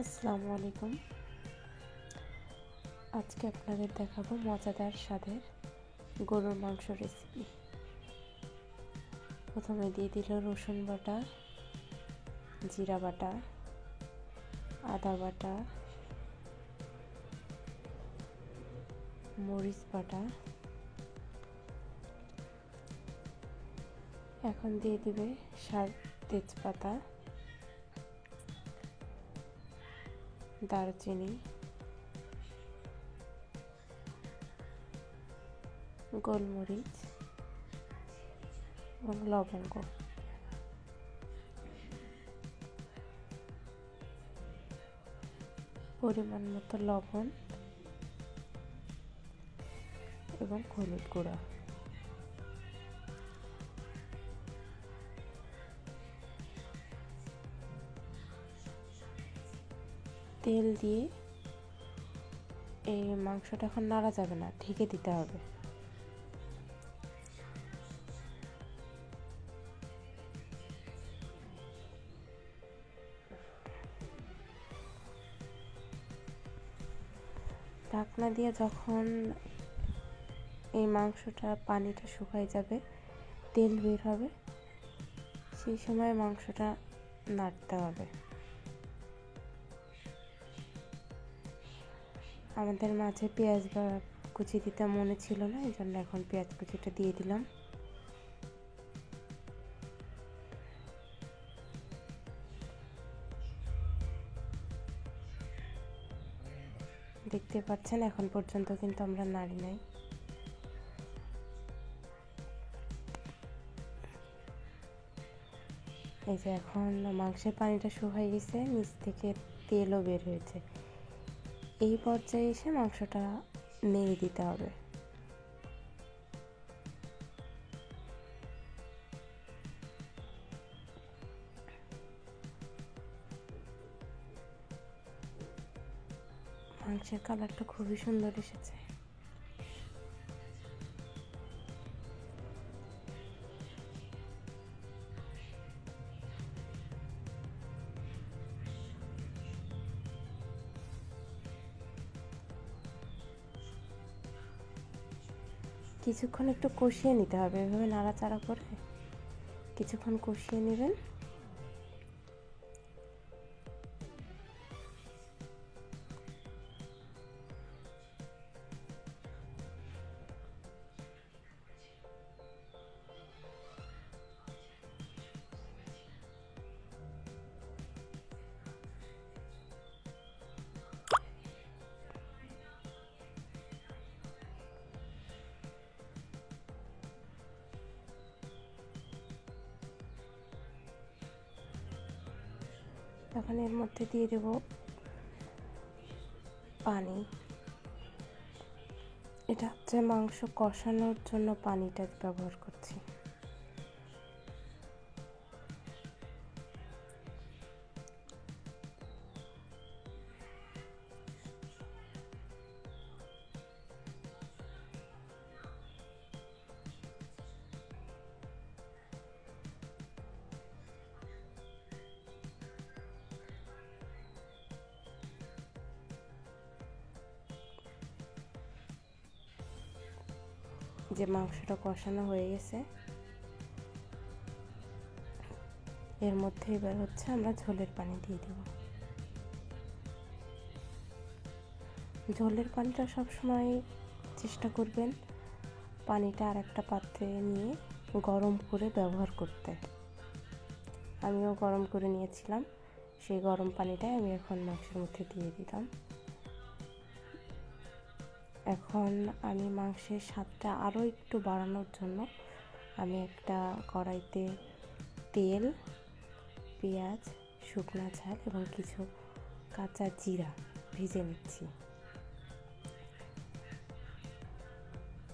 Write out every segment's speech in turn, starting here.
আসসালামু আলাইকুম। আজকে আপনাদের দেখাবো মজাদার স্বাদের গরুর মাংস রেসিপি। প্রথমে দিয়ে দিল রসুন বাটা, জিরা বাটা, আদা বাটা, মরিচ বাটা। এখন দিয়ে দিবে তেজপাতা, দারচিনি, গোলমরিচ এবং লবঙ্গ। পরিমাণ মতো লবণ এবং হলুদ গুঁড়া। তেল দিয়ে এই মাংসটা এখন নাড়া যাবে না, ঢেকে দিতে হবে। ঢাকনা দিয়ে যখন এই মাংসটা পানিটা শুকায় যাবে, তেল বের হবে, সেই সময় মাংসটা নাড়তে হবে। আমাদের মাঝে পেঁয়াজ বা কুচি দিতে মনে ছিল না, এই জন্য এখন পেঁয়াজ কুচিটা দিয়ে দিলাম। দেখতে পাচ্ছেন এখন পর্যন্ত কিন্তু আমরা নাড়ি নাই। এই যে এখন মাংসের পানিটা শুকিয়ে গেছে, নিচ থেকে তেলও বের হয়েছে। এই পর্যায়ে এসে মাংসটা নেড়ে দিতে হবে। মাংসের কালারটা খুবই সুন্দর এসেছে। কিছুক্ষণ একটু কষিয়ে নিতে হবে, এভাবে নাড়াচাড়া করে কিছুক্ষণ কষিয়ে নেবেন। তখন এর মধ্যে দিয়ে দেব পানি। এটা হচ্ছে মাংস কষানোর জন্য পানিটা ব্যবহার করছি। যে মাংসটা কষানো হয়ে গেছে, এর মধ্যে এবার হচ্ছে আমরা ঝোলের পানি দিয়ে দেব। ঝোলের পানিটা সবসময় চেষ্টা করবেন পানিটা আর একটা পাত্রে নিয়ে গরম করে ব্যবহার করতে। আমিও গরম করে নিয়েছিলাম, সেই গরম পানিটাই আমি এখন মাংসের মধ্যে দিয়ে দিলাম। এখন আমি মাংসের স্বাদটা আরও একটু বাড়ানোর জন্য আমি একটা কড়াইতে তেল, পেঁয়াজ, শুকনো ঝাল এবং কিছু কাঁচা জিরা ভেজে নিচ্ছি।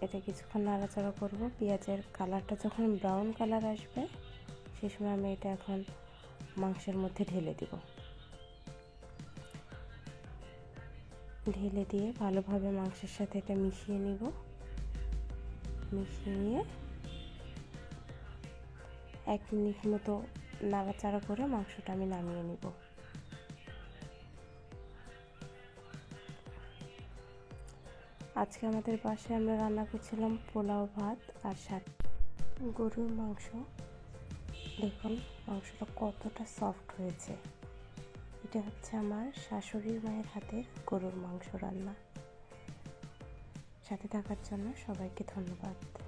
এটা কিছুক্ষণ নাড়াচাড়া করব। পেঁয়াজের কালারটা যখন ব্রাউন কালার আসবে, সেই সময় আমি এটা এখন মাংসের মধ্যে ঢেলে দিব। ঢেলে দিয়ে ভালোভাবে মাংসের সাথে এটা মিশিয়ে নিব। মিশিয়ে নিয়ে 1 মিনিট মতো নাড়াচাড়া করে মাংসটা আমি নামিয়ে নিব। আজকে আমাদের বাসায় আমরা রান্না করছিলাম পোলাও ভাত আর সাথে গরুর মাংস। দেখুন মাংসটা কতটা সফট হয়েছে। এটা হচ্ছে আমার শাশুড়ির মায়ের হাতের গরুর মাংস রান্না। সাথে থাকার জন্য সবাইকে ধন্যবাদ।